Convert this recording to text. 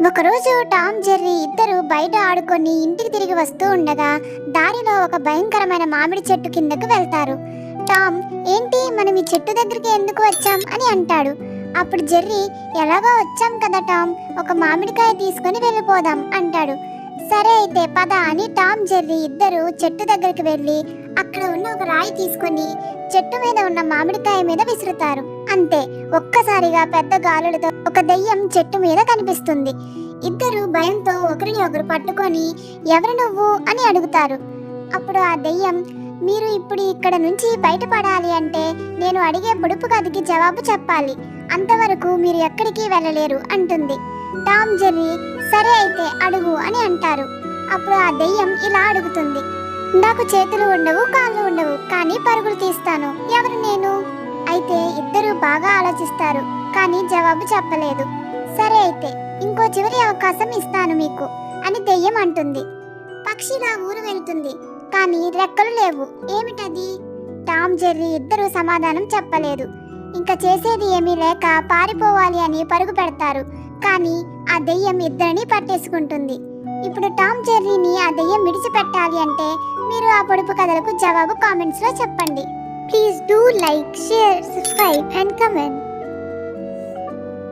ఒకరోజు Tom Jerry ఇద్దరు బయట ఆడుకొని ఇంటికి తిరిగి వస్తూ ఉండగా దారిలో ఒక భయంకరమైన మామిడి చెట్టు కిందకు వెళ్తారు. టామ్, ఏంటి మనం ఈ చెట్టు దగ్గరికి ఎందుకు వచ్చాం అని అంటాడు. అప్పుడు జెర్రీ, ఎలాగో వచ్చాం కదా టామ్, ఒక మామిడికాయ తీసుకుని వెళ్ళిపోదాం అంటాడు. సరే అయితే పద అని టామ్ జెర్రీ ఇద్దరు చెట్టు దగ్గరికి వెళ్ళి అక్కడ ఉన్న ఒక రాయి తీసుకొని చెట్టు మీద ఉన్న మామిడికాయ మీద విసురుతారు. అంతే, ఒక్కసారిగా పెద్ద గాలులతో ఒక దెయ్యం చెట్టు మీద కనిపిస్తుంది. ఇద్దరు భయంతో ఒకరిని ఒకరు పట్టుకొని ఎవరు నువ్వు అని అడుగుతారు. అప్పుడు ఆ దెయ్యం, మీరు ఇప్పుడు ఇక్కడ నుంచి బయటపడాలి అంటే నేను అడిగే పొడుపు కథకి జవాబు చెప్పాలి, అంతవరకు మీరు ఎక్కడికి వెళ్ళలేరు అంటుంది. టామ్ జెర్రీ, సరే అయితే అడుగు అని అంటారు. అప్పుడు ఆ దెయ్యం ఇలా అడుగుతుంది, నాకు చేతులు ఉండవు, కాళ్ళు ఉండవు, కానీ పరుగులు తీస్తాను, ఎవరు నేను? అయితే ఇద్దరు బాగా ఆలోచిస్తారు, కానీ జవాబు చెప్పలేదు. సరే అయితే ఇంకో చివరి అవకాశం ఇస్తాను మీకు అని దెయ్యం అంటుంది. పక్షిలా ఊరు వెళ్తుంది, కానీ రెక్కలు లేవు, ఏమిటది? టామ్ జెర్రీ ఇద్దరు సమాధానం చెప్పలేదు. ఇంకా చేసేది ఏమీ లేక పారిపోవాలి అని పరుగు పెడతారు, కానీ ఆ దెయ్యం ఇద్దరిని పట్టేసుకుంటుంది. ఇప్పుడు టామ్ జెర్రీని ఆ దెయ్యం విడిచిపెట్టాలి అంటే మీరు ఆ పొడుపు కథలకు జవాబు కామెంట్స్ లో చెప్పండి. Please do like, share, subscribe and comment.